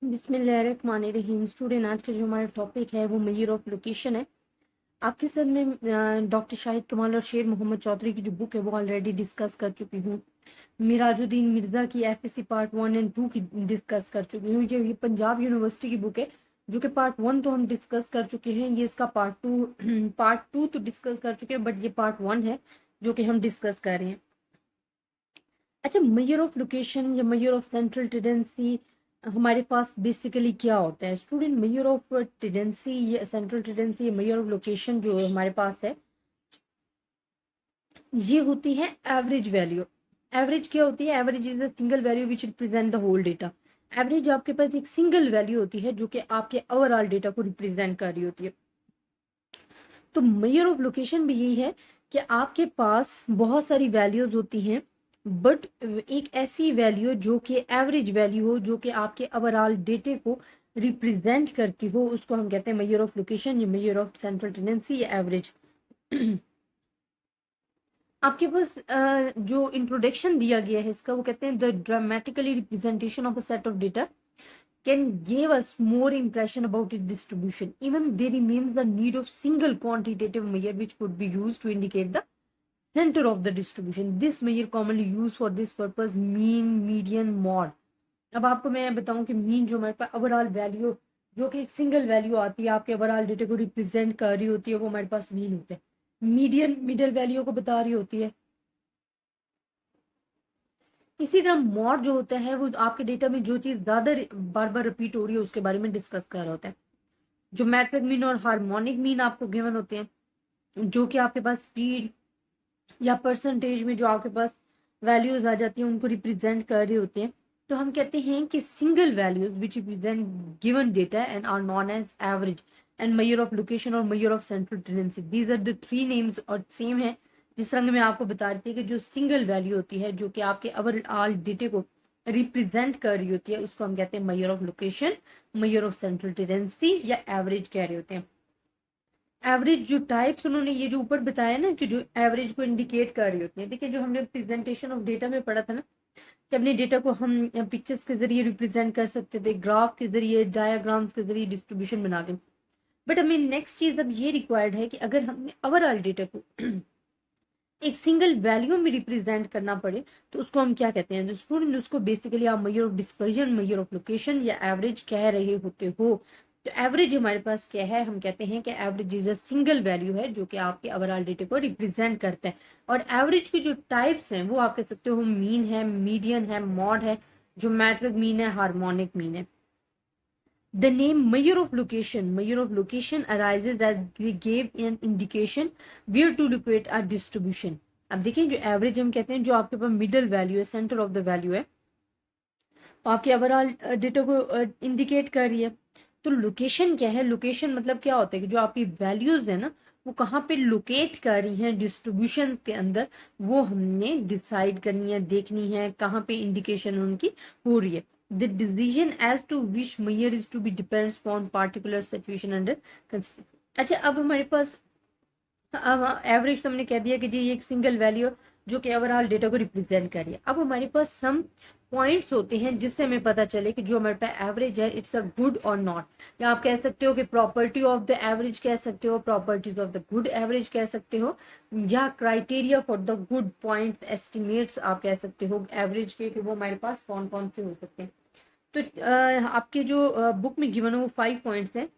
बिस्मिल्लाहिर्रहमानिर्रहीम। स्टूडेंट, आज का जो हमारा टॉपिक है वो मेजर ऑफ लोकेशन है। आपके साथ में डॉक्टर शाहिद कमाल और शेर मोहम्मद चौधरी की जो बुक है वो ऑलरेडी डिस्कस कर चुकी हूँ। मिराजुद्दीन मिर्ज़ा की एफएससी पार्ट 1 एंड 2 की डिस्कस कर चुकी हूँ। ये पंजाब यूनिवर्सिटी की बुक है जो कि पार्ट 1 तो हम डिस्कस कर चुके हैं। ये इसका पार्ट 2 तो डिस्कस कर चुके हैं, बट ये पार्ट 1 है जो कि हम डिस्कस कर रहे हैं। अच्छा, मेजर ऑफ लोकेशन या मेजर ऑफ सेंट्रल टेंडेंसी हमारे पास बेसिकली क्या होता है स्टूडेंट? मेजर ऑफ टेंडेंसी या सेंट्रल टेंडेंसी या मेजर ऑफ लोकेशन जो हमारे पास है ये होती है एवरेज वैल्यू। एवरेज क्या होती है? Average is a single value which represent the whole data. Average आपके पास एक सिंगल वैल्यू होती है जो कि आपके ओवरऑल डेटा को रिप्रेजेंट कर रही होती है। तो मेजर ऑफ लोकेशन भी यही है कि आपके पास बहुत सारी वैल्यूज होती हैं, बट एक ऐसी वैल्यू जो कि एवरेज वैल्यू हो, जो कि आपके ओवरऑल डेटे को रिप्रेजेंट करती हो, उसको हम कहते हैं मेजर ऑफ लोकेशन या मेजर ऑफ सेंट्रल टेंडेंसी या एवरेज। आपके पास जो इंट्रोडक्शन दिया गया है इसका, वो कहते हैं the dramatically representation of a set of data can give us more impression about its distribution. Even there remains the need of single quantitative measure which could be used to indicate the center of the distribution. This measure commonly used for this purpose mean, median, mode. अब आपको मैं बताऊं कि mean जो हमारे पास overall value जो कि एक सिंगल वैल्यू आती है आपके ओवरऑल डेटा को रिप्रेजेंट कर रही होती है, वो हमारे पास मीन होता है। मीडियन मिडिल वैल्यू को बता रही होती है। इसी तरह मॉड जो होता है वो आपके डेटा में जो चीज ज्यादा बार बार रिपीट हो रही है उसके बारे में डिस्कस कर रहा होता है। जो मैट्रिक मीन और हार्मोनिक मीन आपको गिवन होते हैं, जो कि आपके पास स्पीड या परसेंटेज में जो आपके पास वैल्यूज आ जाती हैं उनको रिप्रेजेंट कर रहे होते हैं। तो हम कहते हैं कि single values which represent given data and are known as average and measure of location और measure of central tendency. These are the three names और सेम है जिस रंग में आपको बता रही थी कि जो सिंगल वैल्यू होती है जो कि आपके ओवरऑल डेटे को रिप्रेजेंट कर रही होती है उसको हम कहते हैं major of location, measure of central tendency या एवरेज कह रहे होते हैं। एवरेज जो टाइप्स उन्होंने ये जो ऊपर बताया ना कि जो एवरेज को इंडिकेट कर रही होती है, देखिए जो हमने प्रेजेंटेशन ऑफ डेटा में पढ़ा था ना कि अपने डेटा को हम पिक्चर्स के जरिए रिप्रेजेंट कर सकते थे, ग्राफ के जरिए, डायग्राम्स के जरिए डिस्ट्रीब्यूशन बना के। बट हमें नेक्स्ट चीज अब ये रिक्वायर्ड है कि अगर हमने ओवरऑल डेटा को एक सिंगल वैल्यू में रिप्रेजेंट करना पड़े तो उसको हम क्या कहते हैं स्टूडेंट? उसको बेसिकली आप measure of dispersion, major of location या एवरेज कह रहे होते हो। तो एवरेज हमारे पास क्या है? हम कहते हैं कि average is a single value है जो कि आपके ओवरऑल डेटा को रिप्रेजेंट करता है। और एवरेज की जो टाइप्स हैं वो आप कह सकते हो मीन है, मीडियन है, मॉड है, ज्योमेट्रिक मीन है, हार्मोनिक मीन है। The name measure of location arises as we gave an indication where to locate a distribution. अब देखिए जो एवरेज हम कहते हैं जो आपके पास मिडल वैल्यू है, सेंटर ऑफ द वैल्यू है, आपके ओवरऑल डेटा को इंडिकेट कर रही है। तो लोकेशन क्या है? लोकेशन मतलब क्या होता है कि जो आपकी वैल्यूज है ना वो कहाँ पे लोकेट कर रही हैं डिस्ट्रीब्यूशन के अंदर, वो हमने डिसाइड करनी है, देखनी है कहाँ पे इंडिकेशन उनकी हो रही है। The decision as to which measure is to be depends upon particular situation under consideration. अच्छा, अब हमारे पास एवरेज तो हमने कह दिया कि जी ये एक सिंगल वैल्यू जो कि ओवरऑल डेटा को रिप्रेजेंट कर रही है। अब हमारे पास सम पॉइंट्स होते हैं जिससे हमें पता चले कि जो हमारे पास एवरेज है इट्स अ गुड और नॉट। या आप कह सकते हो कि प्रॉपर्टी ऑफ द एवरेज कह सकते हो, properties of the good average कह सकते हो, या criteria for the good point estimates आप कह सकते हो एवरेज के कि वो हमारे पास कौन कौन से हो सकते हैं। तो आपके जो बुक में गिवन है वो 5 पॉइंट्स हैं।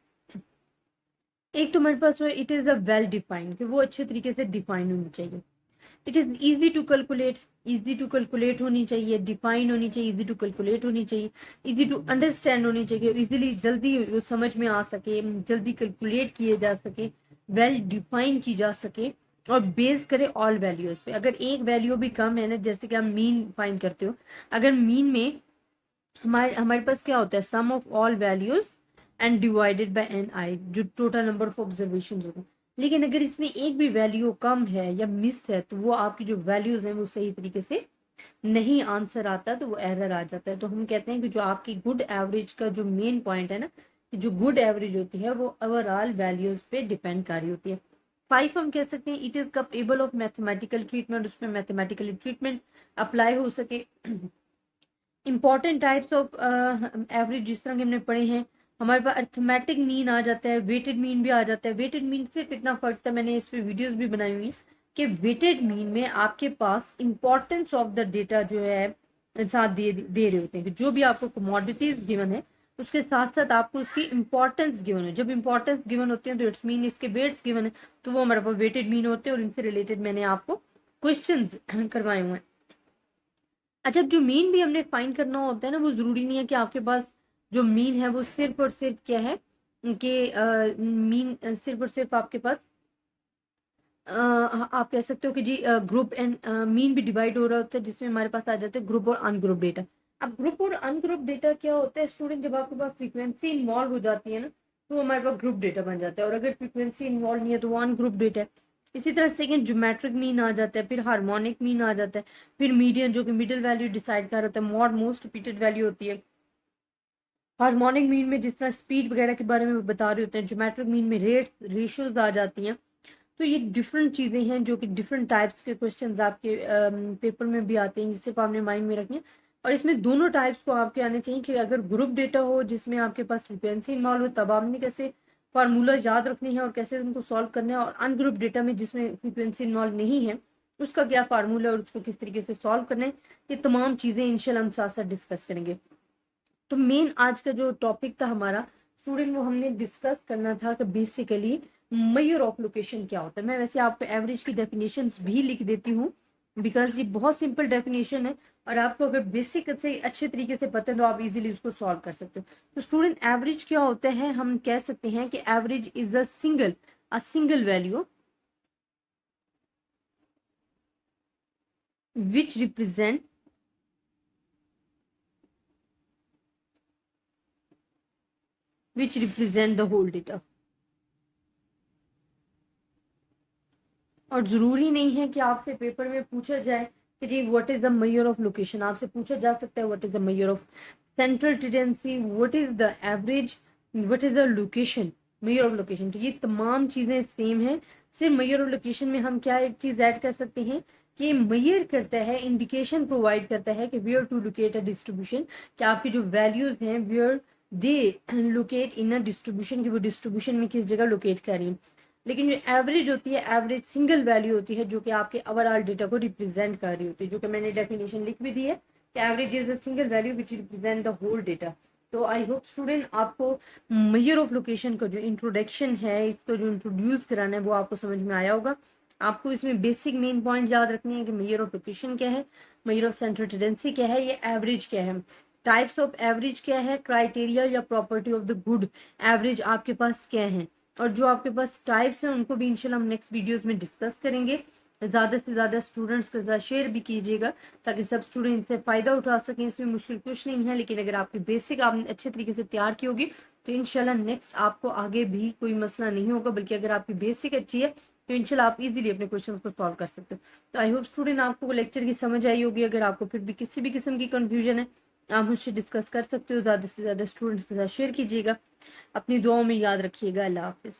एक तो हमारे पास it is a well defined कि वो अच्छे तरीके से डिफाइन होनी चाहिए। It is easy to calculate, easy to calculate होनी चाहिए, डिफाइन होनी चाहिए, इजी टू कैलकुलेट होनी चाहिए, इजी टू अंडरस्टैंड होनी चाहिए, इजीली जल्दी समझ में आ सके, जल्दी कैलकुलेट किए जा सके, वेल डिफाइन की जा सके और बेस करे ऑल वैल्यूज पे। अगर एक वैल्यू भी कम है ना, जैसे कि आप मीन फाइंड करते हो, अगर मीन में हमारे हमारे पास क्या होता है sum of all values and divided by N I, जो टोटल नंबर ऑफ ऑब्जर्वेशन होगा। लेकिन अगर इसमें एक भी वैल्यू कम है या मिस है तो वो आपकी जो वैल्यूज हैं वो सही तरीके से नहीं आंसर आता, तो वो एरर आ जाता है। तो हम कहते हैं कि जो आपकी गुड एवरेज का जो मेन पॉइंट है ना, कि जो गुड एवरेज होती है वो ओवरऑल वैल्यूज पे डिपेंड कर रही होती है। 5 हम कह सकते हैं it is capable of mathematical treatment, उसमें मैथमेटिकली ट्रीटमेंट अप्लाई हो सके। इंपॉर्टेंट टाइप्स ऑफ एवरेज जिस तरह के हमने पढ़े हैं, हमारे पास अर्थमेटिक मीन आ जाता है, वेटेड मीन भी आ जाता है। वेटेड मीन सिर्फ इतना फर्क था, मैंने इस पे वीडियोस भी बनाई हुई है कि वेटेड मीन में आपके पास इंपॉर्टेंस ऑफ द डेटा जो है साथ दे रहे होते हैं कि जो भी आपको कमोडिटीज गिवन है उसके साथ साथ आपको उसकी इंपॉर्टेंस गिवन है। जब इंपॉर्टेंस गिवन होती है तो इट्स मीन इसके वेट्स गिवन है, तो वो हमारे पास वेटेड मीन होते हैं और इनसे रिलेटेड मैंने आपको क्वेश्चंस करवाए हुए हैं। अच्छा, जो मीन भी हमने फाइंड करना होता है ना, वो जरूरी नहीं है कि आपके पास जो मीन है वो सिर्फ और सिर्फ क्या है कि मीन सिर्फ और सिर्फ आपके पास आप कह सकते हो कि जी ग्रुप एंड मीन भी डिवाइड हो रहा होता है, जिसमें हमारे पास आ जाते हैं ग्रुप और अनग्रुप डेटा। अब ग्रुप और अनग्रुप डेटा क्या होता है स्टूडेंट, जब आपके पास फ्रीक्वेंसी इन्वॉल्व हो जाती है ना, तो हमारे पास ग्रुप डेटा बन जाता है, और अगर फ्रीक्वेंसी इन्वॉल्व नहीं है तो वो अनग्रुप डेटा है। इसी तरह सेकंड ज्योमेट्रिक मीन आ जाता है, फिर हार्मोनिक मीन आ जाता है, फिर मीडियन जो कि मिडिल वैल्यू डिसाइड कर होता है, मॉड मोस्ट रिपीटेड वैल्यू होती है। हार्मोनिक मीन में जिस तरह स्पीड वगैरह के बारे में बता रहे होते हैं, ज्योमेट्रिक मीन में रेट्स रेशियोज आ जाती हैं। तो ये डिफरेंट चीज़ें हैं जो कि डिफरेंट टाइप्स के क्वेश्चंस आपके पेपर में भी आते हैं, जिससे आपने माइंड में रखनी है। और इसमें दोनों टाइप्स को आपके आने चाहिए कि अगर ग्रुप डेटा हो जिसमें आपके पास फ्रिक्वेंसी इन्वॉल्व हो, तब आपने कैसे फार्मूला याद रखने हैं और कैसे उनको सॉल्व करना है, और अनग्रुप डेटा में जिसमें फ्रिक्वेंसी इन्वॉल्व नहीं है उसका क्या फार्मूला और उसको किस तरीके से सॉल्व करना है, ये तमाम चीज़ें इंशाल्लाह हम साथ साथ डिस्कस करेंगे। तो मेन आज का जो टॉपिक था हमारा स्टूडेंट, वो हमने डिस्कस करना था कि बेसिकली मेजर ऑफ लोकेशन क्या होता है। मैं वैसे आपको एवरेज की डेफिनेशंस भी लिख देती हूँ, बिकॉज ये बहुत सिंपल डेफिनेशन है, और आपको अगर बेसिक से अच्छे तरीके से पता है तो आप इजीली उसको सॉल्व कर सकते हो। तो स्टूडेंट, एवरेज क्या होता है, हम कह सकते हैं कि average is a single value which represent the whole data. और जरूरी नहीं है कि आपसे पेपर में पूछा जाए कि जी what is the measure of location, आपसे पूछा जा सकता है what is the measure of central tendency, what is the average, what is the location, measure of location. तो ये तमाम चीजें सेम है, सिर्फ मेजर ऑफ लोकेशन में हम क्या एक चीज ऐड कर सकते हैं कि मेजर करता है, इंडिकेशन प्रोवाइड करता है कि where to locate a distribution, कि आपकी जो वैल्यूज हैं where they locate in a distribution, की वो डिस्ट्रीब्यूशन में किस जगह लोकेट कर रही है। लेकिन जो एवरेज होती है, एवरेज सिंगल वैल्यू होती है जो कि आपके ओवरऑल डेटा को रिप्रेजेंट कर रही होती है, जो कि मैंने डेफिनेशन लिख भी दी है कि average is a single value which represent the whole data. तो आई होप स्टूडेंट आपको मेजर ऑफ लोकेशन का जो इंट्रोडक्शन है, इसको जो इंट्रोड्यूस कराना है वो आपको समझ में आया होगा। आपको इसमें बेसिक मेन पॉइंट याद रखने हैं कि मेजर ऑफ लोकेशन क्या है, मेजर ऑफ सेंट्रल टेंडेंसी क्या है, ये एवरेज क्या है, टाइप्स ऑफ एवरेज क्या है, क्राइटेरिया या property of the good average आपके पास क्या है, और जो आपके पास टाइप्स हैं उनको भी इंशाल्लाह हम नेक्स्ट वीडियोस में डिस्कस करेंगे। ज़्यादा से ज़्यादा स्टूडेंट्स के साथ शेयर भी कीजिएगा ताकि सब स्टूडेंट इससे फ़ायदा उठा सकें। इसमें मुश्किल कुछ नहीं है, लेकिन अगर आपकी बेसिक आपने अच्छे तरीके से तैयार की होगी तो इंशाल्लाह नेक्स्ट आपको आगे भी कोई मसला नहीं होगा, बल्कि अगर आपकी बेसिक अच्छी है तो इंशाल्लाह आप इजीली अपने क्वेश्चन को सॉल्व कर सकते हो। तो आई होप स्टूडेंट आपको लेक्चर की समझ आई होगी। अगर आपको फिर भी किसी भी किस्म की कन्फ्यूजन है आप मुझसे डिस्कस कर सकते हो। ज़्यादा से ज़्यादा स्टूडेंट्स के साथ शेयर कीजिएगा। अपनी दुआओं में याद रखिएगा। अल्लाह हाफिज़।